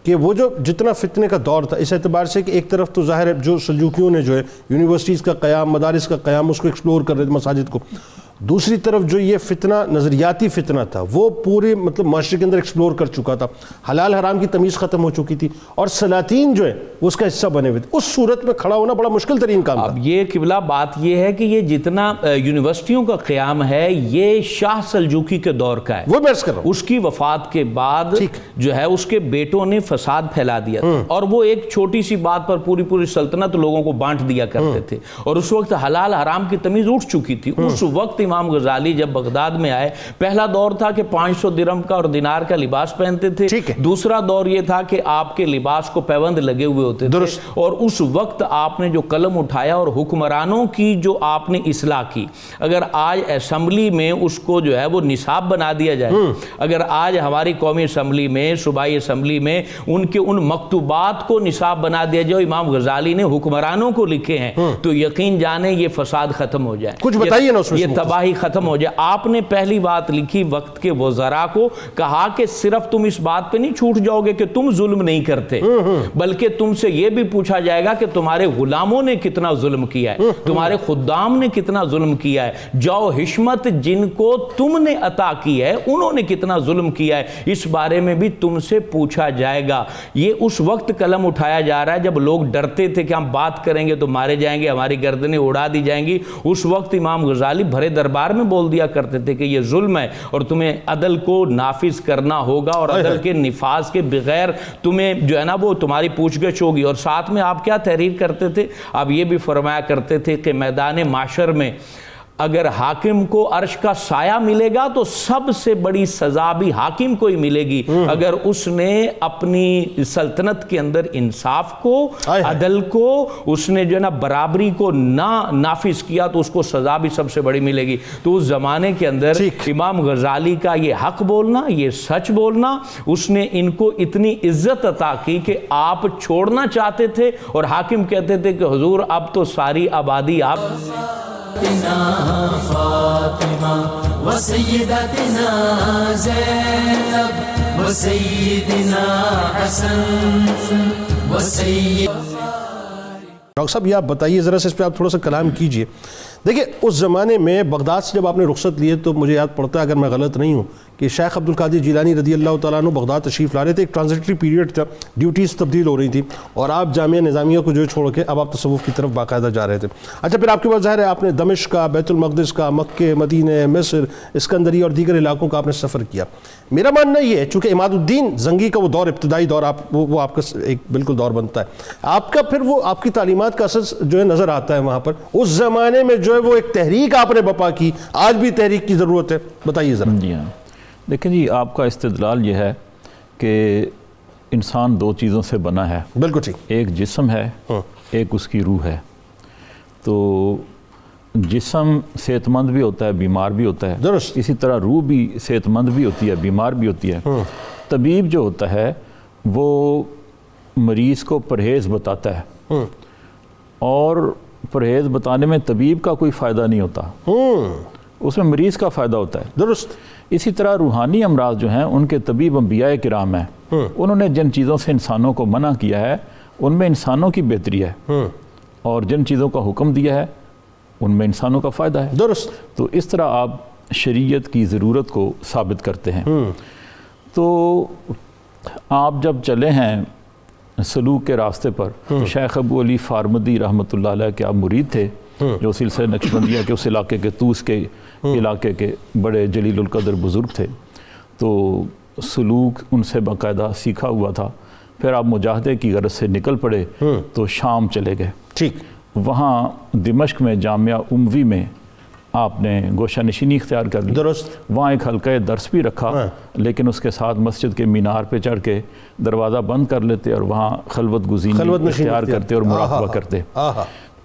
کہ وہ جو جتنا فتنے کا دور تھا، اس اعتبار سے کہ ایک طرف تو ظاہر ہے جو سلجوکیوں نے جو ہے یونیورسٹیز کا قیام، مدارس کا قیام، اس کو ایکسپلور کر رہے تھے، مساجد کو، دوسری طرف جو یہ فتنہ نظریاتی فتنہ تھا وہ پورے مطلب معاشرے کے اندر ایکسپلور کر چکا تھا، حلال حرام کی تمیز ختم ہو چکی تھی، اور سلاطین جو ہے وہ اس کا حصہ بنے ہوئے تھے. اس صورت میں کھڑا ہونا بڑا مشکل ترین کام تھا. اب یہ قبلہ بات یہ ہے کہ یہ جتنا یونیورسٹیوں کا قیام ہے یہ شاہ سلجوکی کے دور کا ہے. وہ میں عرض کر رہا ہوں، اس کی وفات کے بعد جو ہے اس کے بیٹوں نے فساد پھیلا دیا تھا، اور وہ ایک چھوٹی سی بات پر پوری سلطنت لوگوں کو بانٹ دیا کرتے تھے، اور اس وقت حلال حرام کی تمیز اٹھ چکی تھی. اس وقت امام غزالی جب بغداد میں آئے، پہلا دور تھا کہ 500 درہم کا اور دینار کا لباس پہنتے تھے. دوسرا دور یہ تھا کہ آپ کے لباس کو پیوند لگے ہوئے ہوتے تھے. اور اس وقت آپ نے جو قلم اٹھایا اور حکمرانوں کی جو آپ نے اصلاح کی، اگر آج اسمبلی میں اس کو جو ہے وہ نصاب بنا دیا جائے، اگر آج ہماری قومی اسمبلی میں، صوبائی اسمبلی میں ان کے ان مکتوبات کو نصاب بنا دیا جائے امام غزالی نے حکمرانوں کو لکھے ہیں، تو یقین جانیں یہ فساد ختم ہو جائے، کچھ بتائیے نا، یہ تباہی ختم ہو جائے. آپ نے پہلی بات لکھی وقت کے وزراء کو، کہا کہ صرف تم اس بات پہ نہیں چھوٹ جاؤ گے کہ تم ظلم نہیں کرتے، بلکہ تم سے یہ بھی پوچھا جائے گا کہ تمہارے غلاموں نے کتنا ظلم کیا ہے، تمہارے خدام نے کتنا ظلم کیا ہے، جاؤ حشمت جن کو تم نے عطا کی ہے انہوں نے کتنا ظلم کیا ہے، اس بارے میں بھی تم سے پوچھا جائے گا. یہ اس وقت قلم اٹھایا جا رہا ہے جب لوگ ڈرتے تھے کہ ہم بات کریں گے تو مارے جائیں گے، ہماری گردنیں اڑا دی جائیں گی. اس وقت امام غزالی بھرے دربار میں بول دیا کرتے تھے کہ یہ ظلم ہے اور تمہیں عدل کو نافذ کرنا ہوگا، اور عدل کے نفاذ کے بغیر تمہیں جو ہے نا وہ تمہاری پوچھ گچھ ہوگی. اور ساتھ میں آپ کیا تحریر کرتے تھے؟ آپ یہ بھی فرمایا کرتے تھے کہ میدان معاشر میں اگر حاکم کو عرش کا سایہ ملے گا تو سب سے بڑی سزا بھی حاکم کو ہی ملے گی اگر اس نے اپنی سلطنت کے اندر انصاف کو، عدل کو، اس نے جو ہے نا برابری کو نہ نافذ کیا تو اس کو سزا بھی سب سے بڑی ملے گی. تو اس زمانے کے اندر امام غزالی کا یہ حق بولنا، یہ سچ بولنا، اس نے ان کو اتنی عزت عطا کی کہ آپ چھوڑنا چاہتے تھے اور حاکم کہتے تھے کہ حضور اب تو ساری آبادی آپ فاطمہ وسیدتنا زینب وسیدنا حسن وسید ڈاکٹر صاحب یہ آپ بتائیے ذرا سے اس پہ آپ تھوڑا سا کلام کیجئے. دیکھیں اس زمانے میں بغداد سے جب آپ نے رخصت لیے تو مجھے یاد پڑتا ہے اگر میں غلط نہیں ہوں کہ شیخ عبد القادر جیلانی رضی اللہ تعالیٰ عنہ بغداد تشریف لا رہے تھے. ایک ٹرانزٹری پیریڈ تھا, ڈیوٹیز تبدیل ہو رہی تھی اور آپ جامعہ نظامیہ کو جو چھوڑ کے اب آپ تصوف کی طرف باقاعدہ جا رہے تھے. اچھا پھر آپ کے پاس ظاہر ہے آپ نے دمشق کا, بیت المقدس کا, مکہ, مدینہ, مصر, اسکندریہ اور دیگر علاقوں کا آپ نے سفر کیا. میرا ماننا یہ ہے چونکہ عماد الدین زنگی کا وہ دور, ابتدائی دور, وہ آپ کا ایک بالکل دور بنتا ہے آپ کا, پھر وہ آپ کی تعلیمات کا اثر جو ہے نظر آتا ہے وہاں پر. اس زمانے میں جو ہے وہ ایک تحریک آپ نے بپا کی, آج بھی تحریک کی ضرورت ہے, بتائیے ذرا. جی ہاں, دیکھیں جی آپ کا استدلال یہ ہے کہ انسان دو چیزوں سے بنا ہے. بالکل ٹھیک. ایک جسم ہے, ایک اس کی روح ہے. تو جسم صحت مند بھی ہوتا ہے, بیمار بھی ہوتا ہے. درست. اسی طرح روح بھی صحت مند بھی ہوتی ہے, بیمار بھی ہوتی ہے. طبیب جو ہوتا ہے وہ مریض کو پرہیز بتاتا ہے اور پرہیز بتانے میں طبیب کا کوئی فائدہ نہیں ہوتا, اس میں مریض کا فائدہ ہوتا ہے. درست. اسی طرح روحانی امراض جو ہیں ان کے طبیب انبیاء کرام ہیں, انہوں نے جن چیزوں سے انسانوں کو منع کیا ہے ان میں انسانوں کی بہتری ہے اور جن چیزوں کا حکم دیا ہے ان میں انسانوں کا فائدہ ہے. درست. تو اس طرح آپ شریعت کی ضرورت کو ثابت کرتے ہیں. تو آپ جب چلے ہیں سلوک کے راستے پر, شیخ ابو علی فارمدی رحمۃ اللہ علیہ کے آپ مرید تھے جو سلسلہ نقشبندیہ کے اس علاقے کے, توس کے علاقے کے بڑے جلیل القدر بزرگ تھے. تو سلوک ان سے باقاعدہ سیکھا ہوا تھا. پھر آپ مجاہدے کی غرض سے نکل پڑے تو شام چلے گئے. ٹھیک. وہاں دمشق میں جامعہ اموی میں آپ نے گوشہ نشینی اختیار کر لی. درست. وہاں ایک حلقہ درس بھی رکھا, لیکن اس کے ساتھ مسجد کے مینار پہ چڑھ کے دروازہ بند کر لیتے اور وہاں خلوت گزینی اختیار کرتے اور مراقبہ کرتے.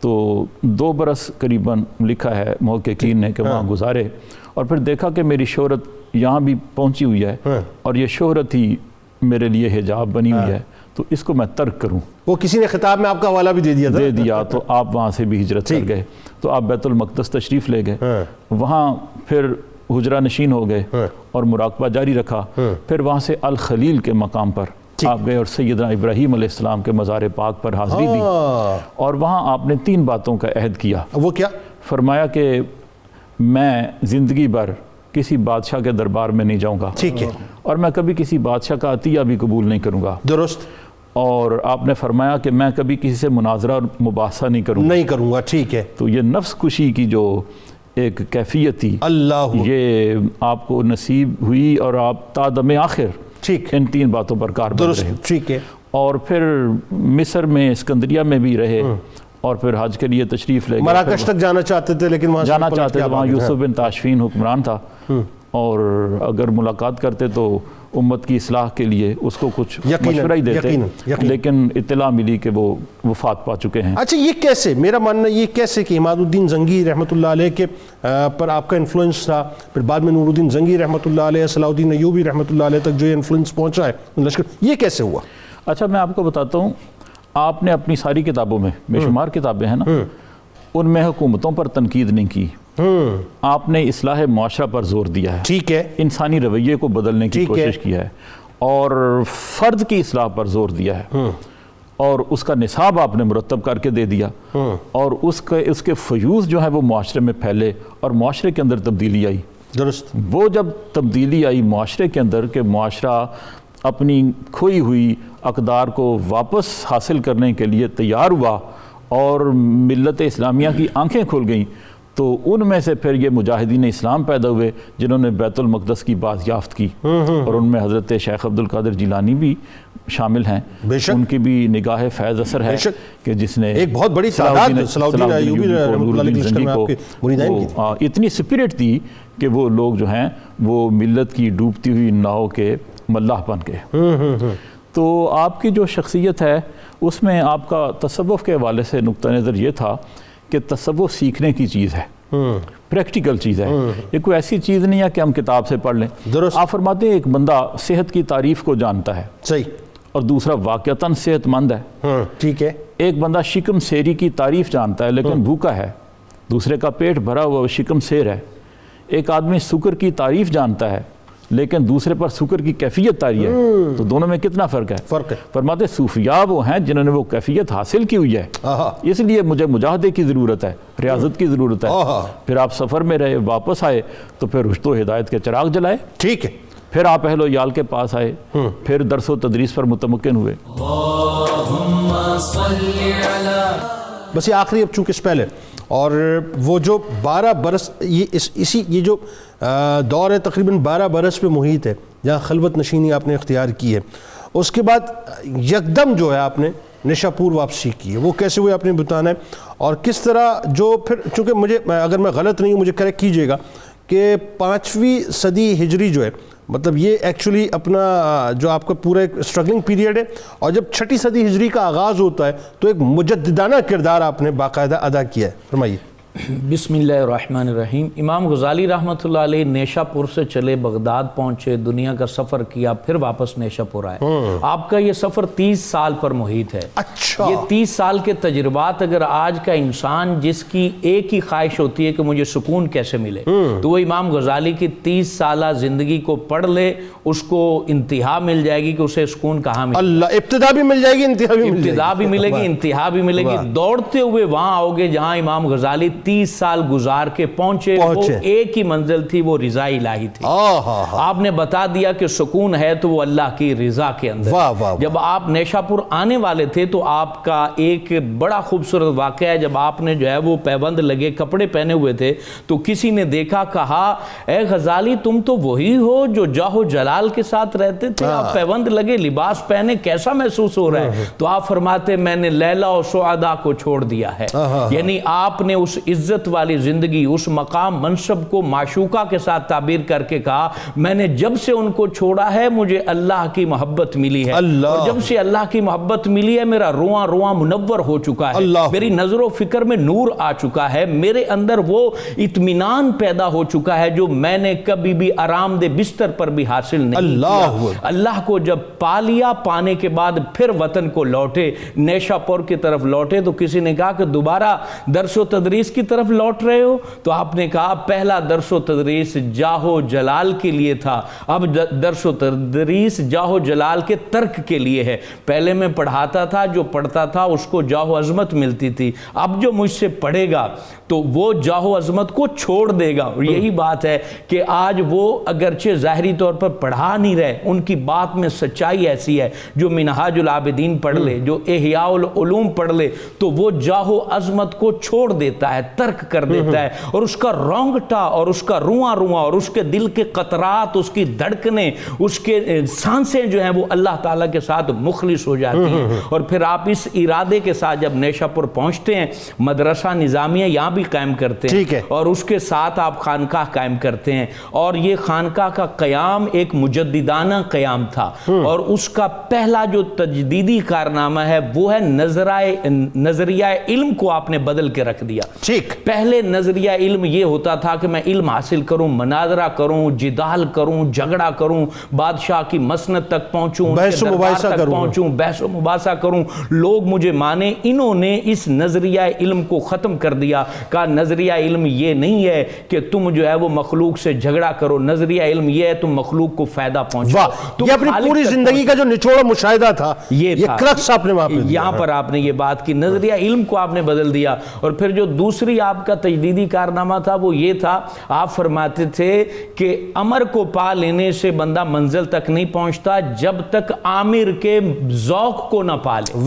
تو 2 برس قریباً لکھا ہے محققین نے کہ وہاں گزارے, اور پھر دیکھا کہ میری شہرت یہاں بھی پہنچی ہوئی ہے اور یہ شہرت ہی میرے لیے حجاب بنی ہوئی ہے, تو اس کو میں ترک کروں. وہ کسی نے خطاب میں آپ کا حوالہ بھی دے دیا تھا. دے دیا تو آپ وہاں سے بھی ہجرت کر گئے. تو آپ بیت المقدس تشریف لے گئے, وہاں پھر حجرہ نشین ہو گئے اور مراقبہ جاری رکھا. پھر وہاں سے الخلیل کے مقام پر آپ گئے اور سیدنا ابراہیم علیہ السلام کے مزار پاک پر حاضری دی, اور وہاں آپ نے 3 باتوں کا عہد کیا. وہ کیا؟ فرمایا کہ میں زندگی بھر کسی بادشاہ کے دربار میں نہیں جاؤں گا, ٹھیک ہے, اور میں کبھی کسی بادشاہ کا عطیہ بھی قبول نہیں کروں گا. درست. اور آپ نے فرمایا کہ میں کبھی کسی سے مناظرہ اور مباحثہ نہیں کروں گا. ٹھیک ہے. تو یہ نفس کشی کی جو ایک کیفیت تھی اللہ, یہ آپ کو نصیب ہوئی اور آپ تا دم آخر ٹھیک, ان 3 باتوں پر کاربند رہے. درست. ٹھیک ہے. اور پھر مصر میں اسکندریہ میں بھی رہے اور پھر حج کے لیے تشریف لے گئے. مراکش تک جانا چاہتے تھے لیکن وہاں جانا چاہتے تھے, وہاں یوسف بن تاشفین حکمران تھا, اور اگر ملاقات کرتے تو امت کی اصلاح کے لیے اس کو کچھ مشورہ ہی دیتے, لیکن اطلاع ملی کہ وہ وفات پا چکے ہیں. اچھا یہ کیسے, میرا ماننا یہ کیسے کہ عماد الدین زنگی رحمۃ اللہ علیہ کے پر آپ کا انفلوئنس تھا, پھر بعد میں نور الدین زنگی رحمۃ اللہ علیہ, صلاح الدین ایوبی رحمۃ اللہ علیہ تک جو یہ انفلوئنس پہنچا ہے لشکر, یہ کیسے ہوا؟ اچھا میں آپ کو بتاتا ہوں, آپ نے اپنی ساری کتابوں میں, بے شمار کتابیں ہیں نا, ان میں حکومتوں پر تنقید نہیں کی. آپ نے اصلاح معاشرہ پر زور دیا ہے. ٹھیک ہے. انسانی رویے کو بدلنے کی کوشش کی ہے, اور فرد کی اصلاح پر زور دیا ہے, اور اس کا نصاب آپ نے مرتب کر کے دے دیا, اور اس کے فیوز جو ہے وہ معاشرے میں پھیلے اور معاشرے کے اندر تبدیلی آئی. درست. وہ جب تبدیلی آئی معاشرے کے اندر کہ معاشرہ اپنی کھوئی ہوئی اقدار کو واپس حاصل کرنے کے لیے تیار ہوا اور ملت اسلامیہ کی آنکھیں کھل گئیں, تو ان میں سے پھر یہ مجاہدین اسلام پیدا ہوئے جنہوں نے بیت المقدس کی بازیافت کی, اور ان میں حضرت شیخ عبد القادر جیلانی بھی شامل ہیں. ان کی بھی نگاہ فیض اثر ہے کہ جس نے ایک بہت بڑی تعداد صلاح الدین ایوبی رحمۃ اللہ علیہ میں آپ کے مریدین کی اتنی سپرٹ تھی کہ وہ لوگ جو ہیں وہ ملت کی ڈوبتی ہوئی ناؤ کے ملاح بن گئے. تو آپ کی جو شخصیت ہے اس میں آپ کا تصوف کے حوالے سے نقطہ نظر یہ تھا کہ تصوف سیکھنے کی چیز ہے, پریکٹیکل چیز ہے, یہ کوئی ایسی چیز نہیں ہے کہ ہم کتاب سے پڑھ لیں. آپ فرماتے ہیں ایک بندہ صحت کی تعریف کو جانتا ہے, صحیح, اور دوسرا واقعتاً صحت مند ہے. ٹھیک ہے. ایک بندہ شکم سیری کی تعریف جانتا ہے لیکن بھوکا ہے, دوسرے کا پیٹ بھرا ہوا وہ شکم سیر ہے. ایک آدمی سکر کی تعریف جانتا ہے لیکن دوسرے پر شکر کی کیفیت طاری ہے، تو دونوں میں کتنا فرق ہے؟ فرق ہے۔ فرماتے صوفیاء وہ ہیں جنہوں نے وہ کیفیت حاصل کی ہوئی ہے، اس لیے مجھے مجاہدے کی ضرورت ہے، ریاضت کی ضرورت ہے۔ پھر آپ سفر میں رہے، واپس آئے تو پھر رشد و ہدایت کے چراغ جلائے، ٹھیک ہے، پھر آپ اہل و عیال کے پاس آئے، پھر درس و تدریس پر متمکن ہوئے۔ اللهم صل على بس یہ آخری اب چونکہ اس پہلے، اور وہ جو 12 برس یہ جو دور ہے تقریباً 12 برس پہ محیط ہے جہاں خلوت نشینی آپ نے اختیار کی ہے، اس کے بعد یکدم جو ہے آپ نے نیشا پور واپسی کی ہے، وہ کیسے ہوئے آپ نے بتانا ہے، اور کس طرح جو پھر چونکہ مجھے اگر میں غلط نہیں ہوں مجھے کریکٹ کیجئے گا کہ 5ویں صدی ہجری جو ہے مطلب یہ ایکچولی اپنا جو آپ کا پورا ایک اسٹرگلنگ پیریڈ ہے، اور جب 6 صدی ہجری کا آغاز ہوتا ہے تو ایک مجددانہ کردار آپ نے باقاعدہ ادا کیا ہے، فرمائیے۔ بسم اللہ الرحمن الرحیم۔ امام غزالی رحمۃ اللہ علیہ نیشا پور سے چلے بغداد پہنچے، دنیا کا سفر کیا، پھر واپس نیشا پور آئے۔ آپ کا یہ سفر 30 سال پر محیط ہے۔ اچھا، یہ 30 سال کے تجربات اگر آج کا انسان جس کی ایک ہی خواہش ہوتی ہے کہ مجھے سکون کیسے ملے، تو وہ امام غزالی کی 30 سالہ زندگی کو پڑھ لے، اس کو انتہا مل جائے گی کہ اسے سکون کہاں ملے۔ اللہ، ابتدا بھی مل جائے گی، انتہا بھی مل جائے گی، ابتدا بھی ملے گی، انتہا بھی ملے گی۔ دوڑتے ہوئے وہاں آؤ گے جہاں امام غزالی 30 سال گزار کے پہنچے۔ وہ ایک ہی منزل تھی، وہ رضا الہی تھی۔ آپ نے بتا دیا کہ سکون ہے تو وہ اللہ کی رضا کے اندر۔ جب آپ نیشا پور آنے والے تھے تو آپ کا ایک بڑا خوبصورت واقعہ ہے، جب آپ نے جو ہے وہ پیوند لگے کپڑے پہنے ہوئے تھے تو کسی نے دیکھا، کہا اے غزالی تم تو وہی ہو جو جاہ و جلال کے ساتھ رہتے تھے، آپ پیوند لگے لباس پہنے، کیسا محسوس ہو رہا ہے؟ تو آپ فرماتے میں نے لیلا و سعدا کو چھوڑ دیا ہے، یعنی آپ نے اس عزت والی زندگی، اس مقام منصب کو معشوقہ کے ساتھ تعبیر کر کے کہا میں نے جب سے ان کو چھوڑا ہے مجھے اللہ کی محبت ملی ہے، اور جب سے اللہ کی محبت ملی ہے میرا رواں رواں منور ہو چکا ہے، میری نظر و فکر میں نور آ چکا ہے، میرے اندر وہ اطمینان پیدا ہو چکا ہے جو میں نے کبھی بھی آرام دہ بستر پر بھی حاصل نہیں کیا۔ اللہ کو جب پا لیا، پانے کے بعد پھر وطن کو لوٹے، نیشا پور کی طرف لوٹے تو کسی نے کہا کہ دوبارہ درس و تدریس کی طرف لوٹ رہے ہو؟ تو آپ نے کہا پہلا درس و تدریس جاہ و جلال کے لیے تھا، اب درس و تدریس جاہ و جلال کے ترک کے لیے ہے۔ پہلے میں پڑھاتا تھا، جو پڑھتا تھا اس کو جاہ و عظمت ملتی تھی، اب جو مجھ سے پڑھے گا تو وہ جاہ و عظمت کو چھوڑ دے گا۔ اور یہی بات ہے کہ آج وہ اگرچہ ظاہری طور پر پڑھا نہیں رہے، ان کی بات میں سچائی ایسی ہے، جو منہاج العابدین پڑھ لے، جو احیاء العلوم پڑھ لے تو وہ جاہ و عظمت کو چھوڑ دیتا ہے، ترک کر دیتا ہے، اور اس کا رونگٹا اور اس کا رواں رواں اور اس کے دل کے قطرات، اس کی دھڑکنیں، اس کے سانسیں جو ہیں وہ اللہ تعالیٰ کے ساتھ مخلص ہو جاتی ہیں۔ اور پھر آپ اس ارادے کے ساتھ جب نیشا پور پہنچتے ہیں، مدرسہ نظامیہ یہاں بھی قائم کرتے ہیں، اور اس کے ساتھ آپ خانقاہ قائم کرتے ہیں، اور یہ خانقاہ کا قیام ایک مجددانہ قیام تھا، اور اس کا پہلا جو تجدیدی کارنامہ ہے وہ ہے نظریہ علم کو آپ نے بدل کے رکھ دیا۔ پہلے نظریہ علم یہ ہوتا تھا کہ میں علم حاصل کروں، مناظرہ کروں، جدال کروں، جھگڑا کروں، بادشاہ کی مسند تک پہنچوں، بحث و مباحثہ کروں، لوگ مجھے مانے۔ انہوں نے اس نظریہ علم کو ختم کر دیا، کہا نظریہ علم یہ نہیں ہے کہ تم جو ہے وہ مخلوق سے جھگڑا کرو، نظریہ علم یہ ہے تم مخلوق کو فائدہ پہنچاؤ۔ یہ اپنی پوری زندگی کا جو نچوڑ مشاہدہ تھا، یہ کرکس آپ نے وہاں پہ یہاں پر آپ نے یہ بات کی، نظریہ علم کو آپ نے بدل دیا۔ اور پھر جو دوسری آپ کا تجدیدی کارنامہ تھا وہ یہ تھا، آپ فرماتے تھے کہ امر کو پا لینے سے بندہ منزل تک نہیں پہنچتا جب تک عامر کے ذوق کو نہ پا لے۔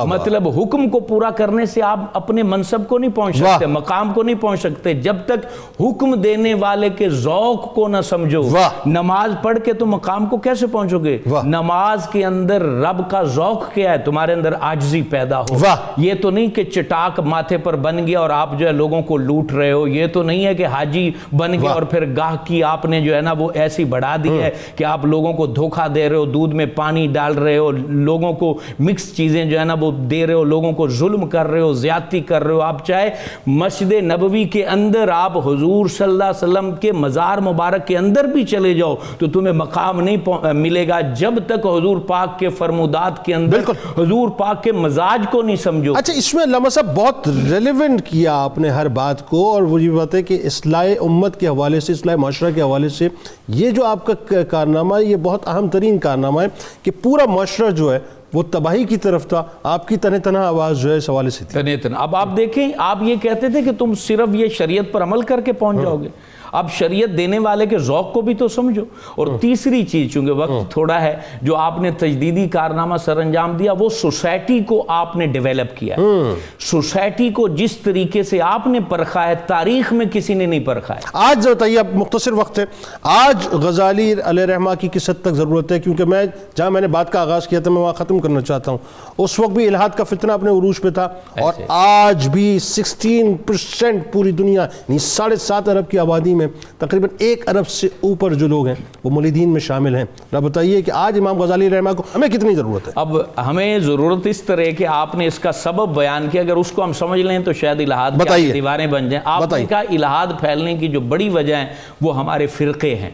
مطلب حکم کو پورا کرنے سے آپ اپنے منصب کو نہیں پہنچ سکتے، مقام کو نہیں پہنچ سکتے جب تک حکم دینے والے کے ذوق کو نہ سمجھو۔ نماز پڑھ کے تو مقام کو کیسے پہنچو گے؟ نماز کے اندر رب کا ذوق کیا ہے؟ تمہارے اندر عاجزی پیدا ہو۔ یہ تو نہیں کہ چٹاک ماتھے پر بن گیا اور آپ جو ہے لوگوں کو لوٹ رہے ہو، یہ تو نہیں ہے کہ حاجی بن گیا اور پھر گاہ کی آپ نے جو ہے نا وہ ایسی بڑھا دی ہے کہ آپ لوگوں کو دھوکہ دے رہے ہو، دودھ میں پانی ڈال رہے ہو، لوگوں کو مکس چیزیں جو ہے نا وہ دے رہے ہو، لوگوں کو ظلم کر رہے ہو، زیادتی کر رہے ہو۔ آپ چاہے مسجد نبوی کے اندر آپ حضور صلی اللہ علیہ وسلم کے مزار مبارک کے اندر بھی چلے جاؤ تو تمہیں مقام نہیں ملے گا جب تک حضور پاک کے فرمودات کے اندر حضور پاک کے مزاج کو نہیں سمجھو۔ اچھا، اس میں علامہ صاحب بہت ریلیونٹ کیا آپ نے ہر بات کو، اور وہ یہ بات ہے کہ اصلاح امت کے حوالے سے، اصلاح معاشرہ کے حوالے سے یہ جو آپ کا کارنامہ ہے یہ بہت اہم ترین کارنامہ ہے کہ پورا معاشرہ جو ہے وہ تباہی کی طرف تھا، آپ کی تنہا آواز جو ہے اس حوالے سے تھی۔ اب آپ دیکھیں، آپ یہ کہتے تھے کہ تم صرف یہ شریعت پر عمل کر کے پہنچ جاؤ گے، اب شریعت دینے والے کے ذوق کو بھی تو سمجھو۔ اور تیسری چیز، چونکہ وقت تھوڑا ہے، جو آپ نے تجدیدی کارنامہ سر انجام دیا، وہ سوسائٹی کو آپ نے ڈیویلپ کیا ہے۔ سوسائٹی کو جس طریقے سے آپ نے پرکھا ہے، تاریخ میں کسی نے نہیں پرکھا ہے۔ آج بتائیے، اب مختصر وقت ہے، آج غزالی علیہ رحمہ کی کس حد تک ضرورت ہے؟ کیونکہ جہاں میں نے بات کا آغاز کیا تھا میں وہاں ختم کرنا چاہتا ہوں۔ اس وقت بھی الحاد کا فتنہ اپنے عروج پہ تھا، اور آج بھی 16% پوری دنیا، یعنی 7.5 ارب کی آبادی میں تقریباً 1 ارب سے اوپر جو لوگ ہیں وہ مولدین میں شامل ہیں۔ اب بتائیے کہ آج امام غزالی رحمہ کو ہمیں کتنی ضرورت ہے؟ اب ہمیں ضرورت اس طرح کہ آپ نے اس کا سبب بیان کیا، اگر اس کو ہم سمجھ لیں تو شاید الہاد کی دیواریں بن جائیں۔ آپ نے کہا الہاد پھیلنے کی جو بڑی وجہ ہے وہ ہمارے فرقے ہیں،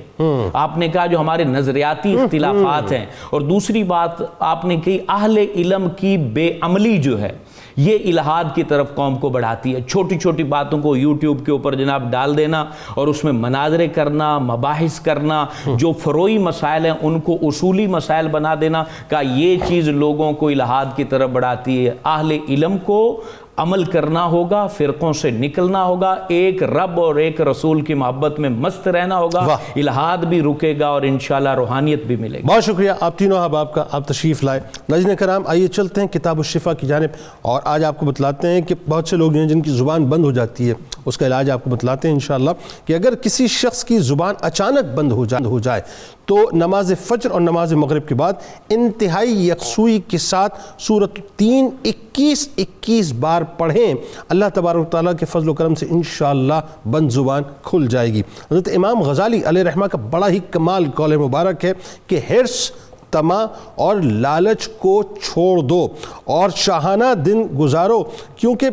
آپ نے کہا جو ہمارے نظریاتی اختلافات ہیں، اور دوسری بات آپ نے کہی اہل علم کی بے عملی جو ہے یہ الہاد کی طرف قوم کو بڑھاتی ہے۔ چھوٹی چھوٹی باتوں کو یوٹیوب کے اوپر جناب ڈال دینا اور اس میں مناظرے کرنا، مباحث کرنا، جو فروعی مسائل ہیں ان کو اصولی مسائل بنا دینا، کہ یہ چیز لوگوں کو الہاد کی طرف بڑھاتی ہے۔ اہل علم کو عمل کرنا ہوگا، فرقوں سے نکلنا ہوگا، ایک رب اور ایک رسول کی محبت میں مست رہنا ہوگا، الہاد بھی رکے گا اور انشاءاللہ روحانیت بھی ملے گی۔ بہت شکریہ آپ تینوں احباب کا، آپ تشریف لائے۔ ناظرین کرام، آئیے چلتے ہیں کتاب الشفا کی جانب، اور آج آپ کو بتلاتے ہیں کہ بہت سے لوگ ہیں جن کی زبان بند ہو جاتی ہے، اس کا علاج آپ کو بتلاتے ہیں انشاءاللہ، کہ اگر کسی شخص کی زبان اچانک بند ہو جائے تو نماز فجر اور نماز مغرب کے بعد انتہائی یکسوئی کے ساتھ سورۃ التین 21 بار پڑھیں، اللہ تبارک و تعالیٰ کے فضل و کرم سے انشاءاللہ بند زبان کھل جائے گی۔ حضرت امام غزالی علیہ رحمہ کا بڑا ہی کمال قول مبارک ہے کہ حرص، طمع اور لالچ کو چھوڑ دو اور شاہانہ دن گزارو، کیونکہ